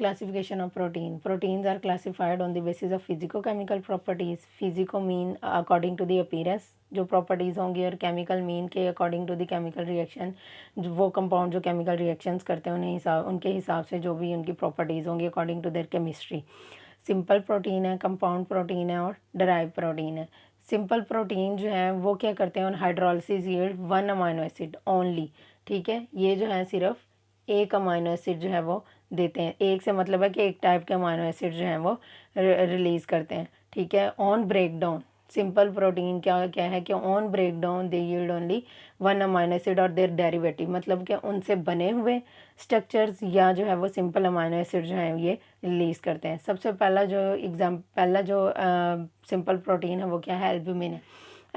Classification of protein. Proteins are classified on the basis of physico-chemical properties. Physico mean according to the appearance, जो properties होंगी, और chemical mean के according to the chemical reaction, वो compound जो chemical reactions करते हैं उनके हिसाब से जो भी उनकी properties होंगी according to their chemistry. Simple protein है, कंपाउंड प्रोटीन है और डराइव प्रोटीन है। सिंपल प्रोटीन जो है वो क्या करते हैं, on hydrolysis yield 1 amino acid only. ठीक है, ये जो है सिर्फ एक अमाइनो एसिड जो है वो देते हैं। एक से मतलब है कि एक टाइप के अमाइनो एसिड जो हैं वो रिलीज़ करते हैं। ठीक है, ऑन ब्रेकडाउन सिंपल प्रोटीन क्या क्या है कि on breakdown they yield only 1 amino acid और देयर डेरिवेटिव, मतलब कि उनसे बने हुए स्ट्रक्चर्स या जो है वो सिंपल अमाइनो एसिड जो है ये रिलीज़ करते हैं। सबसे पहला जो सिंपल प्रोटीन है वो क्या है, एल्ब्यूमिन है।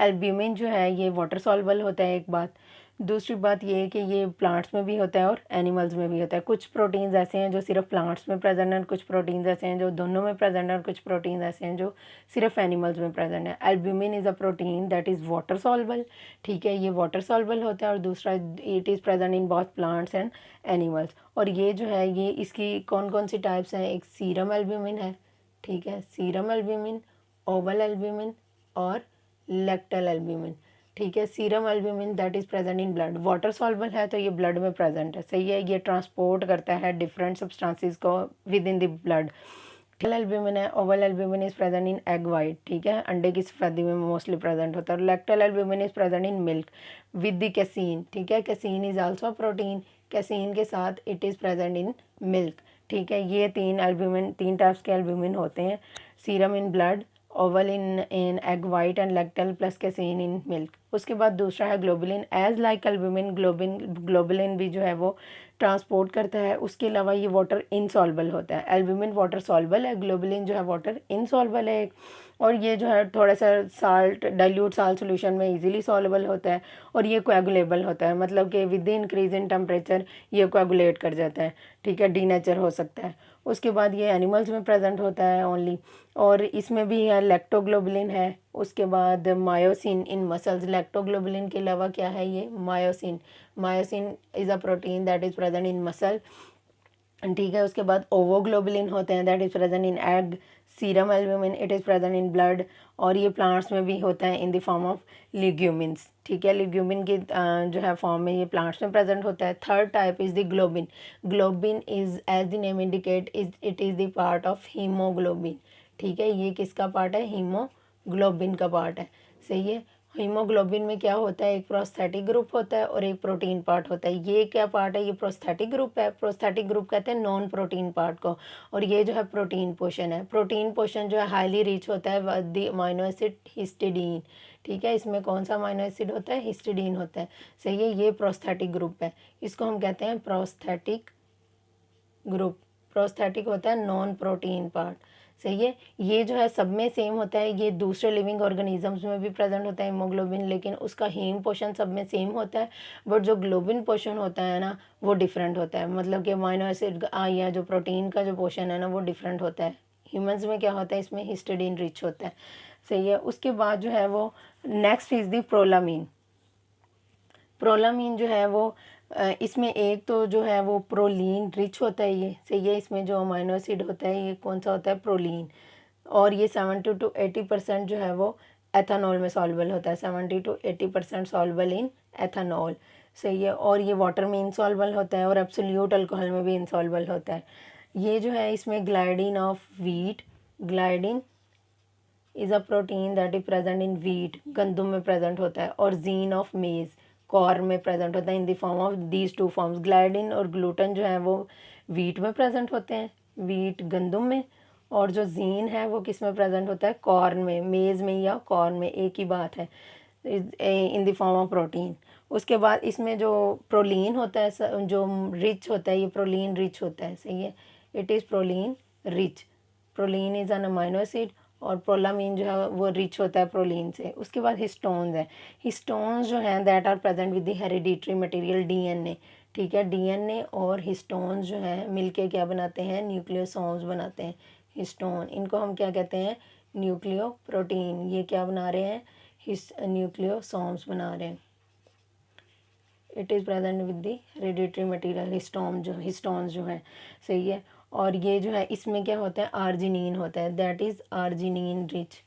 एल्ब्यूमिन जो है ये वाटर सॉल्युबल होता है, एक बात। दूसरी बात ये है कि ये प्लांट्स में भी होता है और एनिमल्स में भी होता है। कुछ प्रोटीन्स ऐसे हैं जो सिर्फ प्लांट्स में प्रेजेंट हैं, कुछ प्रोटीन्स ऐसे हैं जो दोनों में प्रेजेंट हैं, और कुछ प्रोटीन्स ऐसे हैं जो सिर्फ एनिमल्स में प्रेजेंट है। Albumin is a protein that is water soluble. ठीक है, ये वाटर सॉल्युबल होता है। और दूसरा, it is present in both plants and animals. और ये जो है ये इसकी कौन कौन सी टाइप्स हैं, एक सीरम एल्ब्यूमिन है। ठीक है, सीरम एल्ब्यूमिन, ओवल एल्ब्यूमिन और लेक्टल एल्ब्यूमिन। ठीक है, serum albumin that is present in blood, water soluble है तो ये ब्लड में प्रेजेंट है। सही है, ये ट्रांसपोर्ट करता है डिफरेंट सब्सटेंसेस को within the blood. Albumin है, oval albumin is present in egg white. ठीक है, अंडे की सफेदी में मोस्टली प्रेजेंट होता है। और lactal albumin is present in milk with the casein. ठीक है, casein is also protein, casein के साथ it is present in milk. ठीक है, ये तीन टाइप्स के एल्ब्यूमिन होते हैं, serum in blood, oval in egg white and lactal plus casein in milk. उसके बाद दूसरा है globulin. As like albumin, globulin भी जो है वो ट्रांसपोर्ट करता है। उसके अलावा ये वाटर इनसॉल्युबल होता है। एल्ब्यूमिन वाटर सॉल्युबल है, ग्लोबुलिन जो है वाटर इनसॉल्युबल है। और ये जो है थोड़ा सा साल्ट, डाइल्यूट साल्ट सोल्यूशन में इजीली सॉल्युबल होता है। और ये कोएगुलेबल होता है, मतलब कि with the increase in temperature ये कोएगुलेट कर जाता है। ठीक है, डीनेचर हो सकता है। उसके बाद ये एनिमल्स में प्रेजेंट होता है ओनली, और इसमें भी है लैक्टोग्लोबुलिन है। उसके बाद मायोसिन इन मसल्स। लैक्टोग्लोबुलिन के अलावा क्या है, ये myosin. Myosin is a protein that is present in muscle. ठीक है, उसके बाद ओवोग्लोबुलिन होते हैं that is present in egg. Serum albumin it is present in blood, और ये प्लांट्स में भी होता है इन द फॉर्म ऑफ लिग्यूमिन्स। ठीक है, लिग्यूमिन की जो है फॉर्म में ये प्लांट्स में प्रेजेंट होता है। Third type is the globin. Globin is as the name indicate it is the part of haemoglobin. ठीक है, ये किसका पार्ट है, हीमोग्लोबिन का पार्ट है। सही है, हीमोग्लोबिन में क्या होता है, एक प्रोस्थेटिक ग्रुप होता है और एक प्रोटीन पार्ट होता है। ये क्या पार्ट है, ये प्रोस्थेटिक ग्रुप है। प्रोस्थेटिक ग्रुप कहते हैं नॉन प्रोटीन पार्ट को। और ये जो है प्रोटीन पोर्शन है। प्रोटीन पोर्शन जो है हाईली रिच होता है द अमाइनो एसिड हिस्टिडीन। ठीक है, इसमें कौन सा अमाइनो एसिड होता है, हिस्टिडीन होता है। सही है, ये प्रोस्थेटिक ग्रुप है, इसको हम कहते हैं प्रोस्थेटिक ग्रुप। प्रोस्थेटिक होता है नॉन प्रोटीन पार्ट। सही है, ये जो है सब में सेम होता है। ये दूसरे लिविंग ऑर्गेनिजम्स में भी प्रेजेंट होता है हीमोग्लोबिन, लेकिन उसका हीम पोर्शन सब में सेम होता है। बट जो ग्लोबिन पोर्शन होता है ना वो डिफरेंट होता है, मतलब कि अमाइनो एसिड या जो प्रोटीन का जो पोर्शन है ना वो डिफरेंट होता है। ह्यूमंस में क्या होता है, इसमें हिस्टिडीन रिच होता है। सही है, उसके बाद जो है वो नेक्स्ट इज दी प्रोलामीन। प्रोलामीन जो है वो इसमें एक तो जो है वो प्रोलीन रिच होता है। ये सही है, इसमें जो अमाइनो एसिड होता है ये कौन सा होता है, प्रोलीन। और ये 70 to 80% जो है वो एथानॉल में सॉल्युबल होता है। 70 to 80% सॉल्युबल इन एथानॉल। सही है, और ये वाटर में इनसॉल्युबल होता है और एब्सोल्यूट अल्कोहल में भी इनसॉल्युबल होता है। ये जो है इसमें gliadin of wheat, gliadin is a protein that is present in wheat, गंदुम में प्रेजेंट होता है। और जीन ऑफ मेज, कॉर्न में प्रेजेंट होता है in the form of these two forms. Gliadin और ग्लूटन जो है वो वीट में प्रेजेंट होते हैं, वीट गंदुम में। और जो जीन है वो किस में प्रेजेंट होता है, कॉर्न में, मेज में या कॉर्न में, एक ही बात है, in the form of protein. उसके बाद इसमें जो प्रोलीन होता है जो रिच होता है, ये प्रोलीन रिच होता है। सही है, it is proline rich. Proline is an amino acid, और प्रोलामीन जो है वो रिच होता है प्रोलीन से। उसके बाद हिस्टोन्स है। हिस्टोन्स जो हैं that are present with the hereditary material DNA. ठीक है, डीएनए और हिस्टोन्स जो हैं मिलके क्या बनाते हैं, न्यूक्लियोसोम्स बनाते हैं। हिस्टोन, इनको हम क्या कहते हैं, न्यूक्लियो प्रोटीन। ये क्या बना रहे हैं, न्यूक्लियोसोम्स बना रहे हैं। It is present with the hereditary material histones जो है। सही है, और ये जो है इसमें क्या होता है, आर्जिनिन होता है, दैट इज़ आर्जिनिन रिच,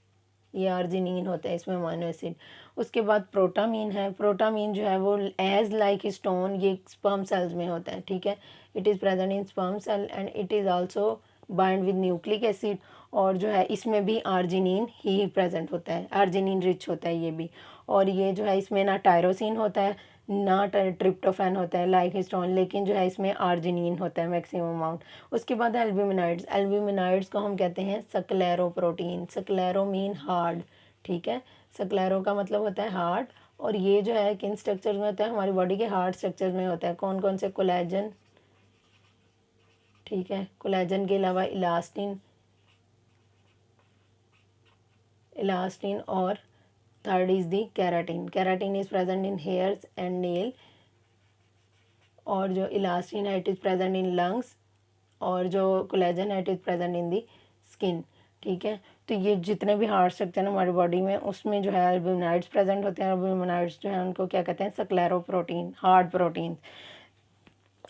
ये आर्जिनिन होता है इसमें अमीनो एसिड। उसके बाद प्रोटामीन है, प्रोटामीन जो है वो एज लाइक स्टोन, ये स्पर्म सेल्स में होता है, ठीक है, it is present in sperm cell and it is also bind with nucleic acid, और जो है इसमें भी आर्जिनिन ही प्रेजेंट होता है, आर्जिनिन रिच होता है ये भी। और ये जो है इसमें ना टायरोसिन होता है ना ट्रिप्टोफैन होता है लाइक हिस्टोन, लेकिन जो है इसमें आर्जिनिन होता है मैक्सिमम अमाउंट। उसके बाद एल्ब्यूमिनाइड्स, एल्ब्यूमिनाइड्स को हम कहते हैं स्क्लेरोप्रोटीन, स्क्लेरो मीन हार्ड, ठीक है, स्क्लेरो का मतलब होता है हार्ड, और ये जो है किन स्ट्रक्चर में होता है, हमारी बॉडी के हार्ड स्ट्रक्चर में होता है। कौन कौन से, कोलेजन, ठीक है, कोलेजन के अलावा इलास्टिन, इलास्टिन, और third is the keratin, keratin is present in hairs and nail, और जो इलास्टिन है it is present in lungs, और जो कोलेजन है it is present in the skin, ठीक है। तो ये जितने भी हार्ड स्ट्रक्चर हैं हमारी बॉडी में उसमें जो है एल्ब्यूमिनाइड्स प्रेजेंट होते हैं, एल्ब्यूमिनाइड्स जो है उनको क्या कहते हैं, स्क्लेरोप्रोटीन, हार्ड प्रोटीन,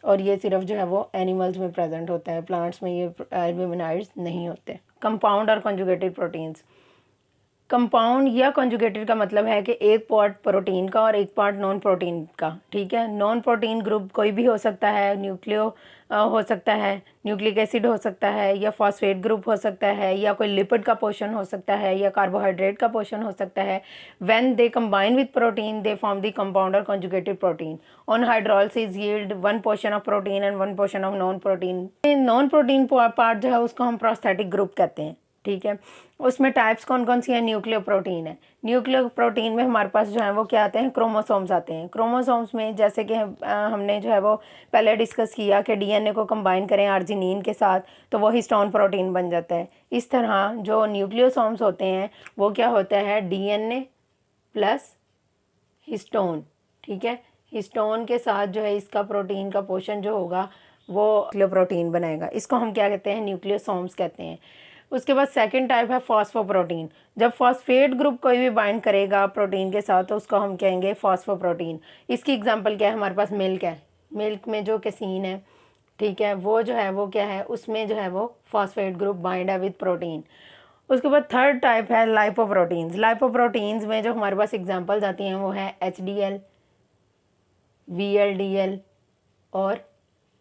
और ये सिर्फ जो है वो एनिमल्स में प्रेजेंट होता है, प्लांट्स में ये एल्ब्यूमिनाइड्स नहीं होते। कंपाउंड और कॉन्जुगेटेड प्रोटीन्स, कंपाउंड या कॉन्जुगेटेड का मतलब है कि एक पार्ट प्रोटीन का और एक पार्ट नॉन प्रोटीन का, ठीक है। नॉन प्रोटीन ग्रुप कोई भी हो सकता है, न्यूक्लियो हो सकता है, न्यूक्लिक एसिड हो सकता है, या फॉस्फेट ग्रुप हो सकता है, या कोई लिपिड का पोर्शन हो सकता है, या कार्बोहाइड्रेट का पोर्शन हो सकता है। When they combine with protein they form the compound और conjugated protein. On hydrolysis yield one portion of protein and one portion of non protein. Non protein part जो है उसको हम प्रोस्थेटिक ग्रुप कहते हैं, ठीक है। उसमें टाइप्स कौन कौन सी है, न्यूक्लियो प्रोटीन है, न्यूक्लियो प्रोटीन में हमारे पास जो है वो क्या आते हैं, क्रोमोसोम्स आते हैं। क्रोमोसोम्स में जैसे कि हमने जो है वो पहले डिस्कस किया कि डीएनए को कंबाइन करें आर्जिनिन के साथ तो वो हिस्टोन प्रोटीन बन जाता है। इस तरह जो न्यूक्लियोसोम्स होते हैं वो क्या होता है, डीएनए प्लस हिस्टोन, ठीक है। हिस्टोन के साथ जो है इसका प्रोटीन का पोर्शन जो होगा वो न्यूक्लियो प्रोटीन बनाएगा, इसको हम क्या कहते हैं, न्यूक्लियोसोम्स कहते हैं। उसके बाद सेकंड टाइप है फॉस्फोप्रोटीन, जब फॉस्फेट ग्रुप कोई भी बाइंड करेगा प्रोटीन के साथ तो उसको हम कहेंगे फॉस्फोप्रोटीन। इसकी एग्जांपल क्या है, हमारे पास मिल्क है, मिल्क में जो कैसीन है, ठीक है, वो जो है वो क्या है, उसमें जो है वो फॉस्फेट ग्रुप बाइंड है विद प्रोटीन। उसके बाद थर्ड टाइप है लाइपोप्रोटीन्स। लाइपोप्रोटीन्स में जो हमारे पास एग्जांपल्स आती हैं वो है HDL, VLDL और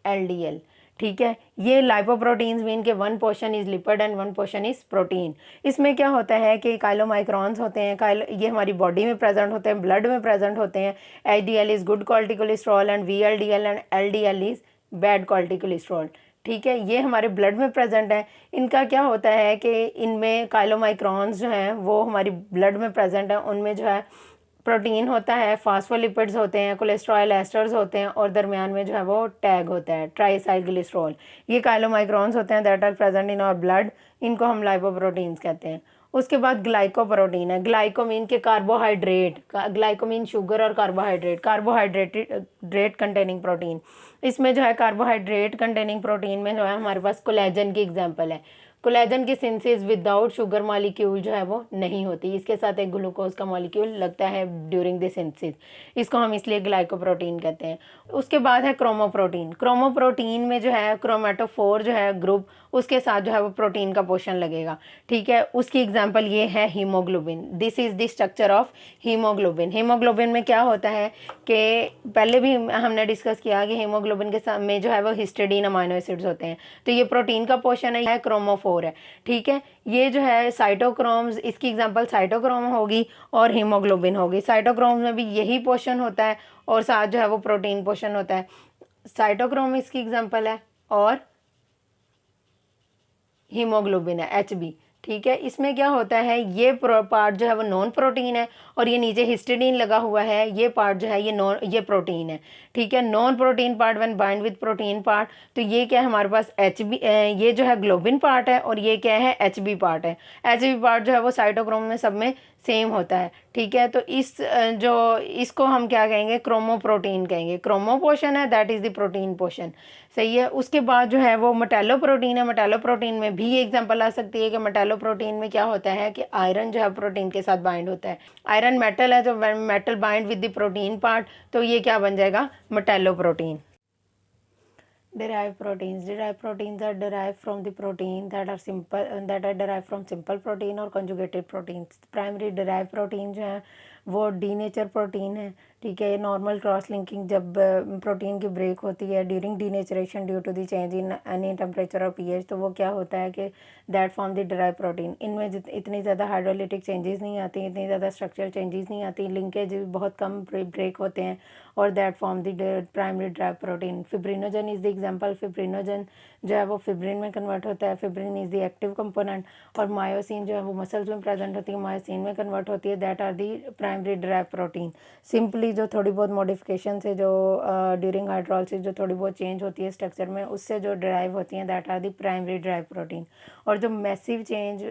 LDL, ठीक है। ये लाइपोप्रोटीन्स में इनके one portion is lipid and one portion is protein. इसमें क्या होता है कि काइलोमाइक्रॉन्स होते हैं, ये हमारी बॉडी में प्रेजेंट होते हैं, ब्लड में प्रेजेंट होते हैं। HDL is good quality cholesterol and VLDL and LDL is bad quality cholesterol, ठीक है। ये हमारे ब्लड में प्रेजेंट है। इनका क्या होता है कि इनमें काइलोमाइक्रॉन्स जो हैं वो हमारी ब्लड में प्रेजेंट है, उनमें जो है प्रोटीन होता है, फास्फोलिपिड्स होते हैं, कोलेस्ट्रॉल एस्टर्स होते हैं, और दरमियान में जो है वो टैग होता है ट्राइसाइक्लिसरॉल। ये काइलोमाइक्रॉन्स होते हैं that are present in our blood, इनको हम लाइपोप्रोटीन्स कहते हैं। उसके बाद ग्लाइकोप्रोटीन है, ग्लाइकोमीन के कार्बोहाइड्रेट, ग्लाइकोमीन शुगर और कार्बोहाइड्रेट, कार्बोहाइड्रेट कंटेनिंग प्रोटीन। इसमें जो है कार्बोहाइड्रेट कंटेनिंग प्रोटीन में जो है हमारे पास कोलेजन की एग्जाम्पल है। कोलेजन की सिंथेसिस विदाउट शुगर मॉलिक्यूल जो है वो नहीं होती, इसके साथ एक ग्लूकोज का मॉलिक्यूल लगता है ड्यूरिंग द सिंथेसिस, इसको हम इसलिए ग्लाइकोप्रोटीन कहते हैं। उसके बाद है क्रोमोप्रोटीन। क्रोमोप्रोटीन में जो है क्रोमेटोफोर जो है ग्रुप, उसके साथ जो है वो प्रोटीन का पोर्शन लगेगा, ठीक है। उसकी एग्जांपल ये है haemoglobin, this is the structure of haemoglobin. Haemoglobin में क्या होता है कि पहले भी हमने डिस्कस किया कि हीमोग्लोबिन के साथ में जो है वो हिस्टिडीन अमाइनो एसिड्स होते हैं, तो ये प्रोटीन का पोर्शन है, क्रोमोफोर है, ठीक है। ये जो है साइटोक्रोम्स, इसकी एग्जांपल साइटोक्रोम होगी और हीमोग्लोबिन होगी। साइटोक्रोम्स में भी यही पोर्शन होता है और साथ जो है वो प्रोटीन पोर्शन होता है। साइटोक्रोम इसकी एग्जांपल है और हीमोग्लोबिन है HB, ठीक है। इसमें क्या होता है, ये पार्ट जो है वो नॉन प्रोटीन है और ये नीचे हिस्टिडीन लगा हुआ है, ये पार्ट जो है ये प्रोटीन है, ठीक है। Non protein part when bind with protein part, तो ये क्या है हमारे पास HB, ये जो है ग्लोबिन पार्ट है और ये क्या है HB पार्ट है। HB पार्ट जो है वो साइटोक्रोम में सब में सेम होता है, ठीक है। तो इसको हम क्या कहेंगे, क्रोमोप्रोटीन कहेंगे। क्रोमो पोर्शन है that is the protein portion, सही है। उसके बाद जो है वो मेटालोप्रोटीन है। मेटालोप्रोटीन में भी एग्जांपल आ सकती है कि मेटालोप्रोटीन में क्या होता है कि आयरन जो है प्रोटीन के साथ बाइंड होता है। आयरन मेटल है, तो metal bind with the protein part, तो ये क्या बन जाएगा, मेटालोप्रोटीन। Derived proteins are derived from the protein that are derived from simple protein or conjugated proteins. Primary derived protein जो है वो डीनेचर प्रोटीन है, ठीक है। ये नॉर्मल क्रॉस लिंकिंग जब प्रोटीन की ब्रेक होती है during denaturation due to the change in any temperature और पीएच, तो वो क्या होता है कि that form the dry protein. इनमें इतनी ज़्यादा हाइड्रोलिटिक चेंजेस नहीं आती, इतनी ज़्यादा स्ट्रक्चरल चेंजेस नहीं आती, लिंकेज बहुत कम ब्रेक होते हैं, और that form the primary dry protein. Fibrinogen is the example. Fibrinogen जो है वो फिब्रिन में कन्वर्ट होता है, fibrin is the active component, और मायोसिन जो है वो मसल्स में प्रेजेंट होती है, मायोसिन में कन्वर्ट होती है, that are the primary dry protein. Simply जो थोड़ी बहुत मॉडिफिकेशन से जो ड्यूरिंग हाइड्रोलिसिस जो थोड़ी बहुत चेंज होती है स्ट्रक्चर में, उससे जो ड्राइव होती हैं that are the primary dry protein. और जो मैसिव चेंज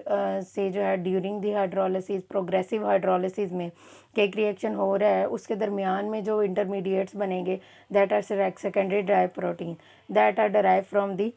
से जो है during the hydrolysis, progressive hydrolysis में केक रिएक्शन हो रहा है, उसके दरमियान में जो इंटरमीडिएट्स बनेंगे that are secondary dry protein that are derive from the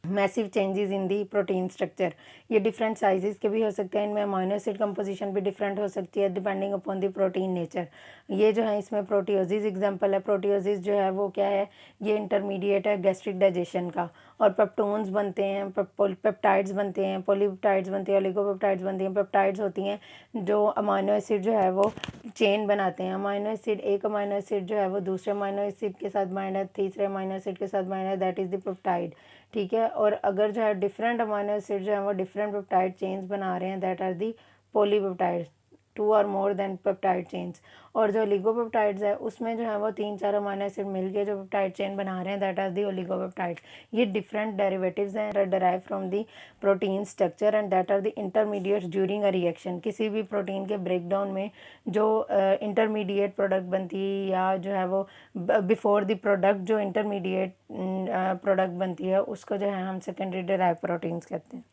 massive changes in the protein structure. ये डिफरेंट साइजेस के भी हो सकते हैं, इनमें अमाइनो एसिड कंपोजिशन भी डिफरेंट हो सकती है डिपेंडिंग अपॉन दी प्रोटीन नेचर। ये जो है इसमें प्रोटियोसिस एग्जांपल है। प्रोटियोसिस जो है वो क्या है, ये इंटरमीडिएट है गैस्ट्रिक डाइजेशन का, और पेप्टोन्स बनते हैं, पेप्टाइड्स बनते हैं, पॉलीपेप्टाइड्स बनते हैं, ओलिगोपेप्टाइड्स बनती हैं। पेप्टाइड्स होती हैं जो अमाइनो एसिड जो है वो चेन बनाते हैं। अमाइनो एसिड, एक अमाइनो एसिड जो है वो दूसरे अमाइनो एसिड के साथ बाइंड है, तीसरे अमाइनो एसिड के साथ बाइंड है, दैट इज़ द पेप्टाइड, ठीक है। और अगर जो है डिफरेंट अमाइनो एसिड जो है वो डिफरेंट पेप्टाइड चेन्स बना रहे हैं, दैट आर दी पॉलीपेप्टाइड्स, 2 और मोर देन पेप्टाइड चेन्स। और जो ओलिगोपेप्टाइड्स है उसमें जो है वो 3-4 अमाइनो एसिड मिलके जो पेप्टाइड चेन बना रहे हैं, दैट आर दी ओलिगोपेप्टाइड्स। ये डिफरेंट डेरिवेटिव्स हैं derive from the protein structure and that are the intermediates during a reaction. किसी भी प्रोटीन के ब्रेकडाउन में जो इंटरमीडिएट प्रोडक्ट बनती है, या जो है वो बिफोर द प्रोडक्ट जो इंटरमीडिएट प्रोडक्ट बनती है, उसको जो है हम सेकेंडरी डेराइव प्रोटीन्स कहते हैं।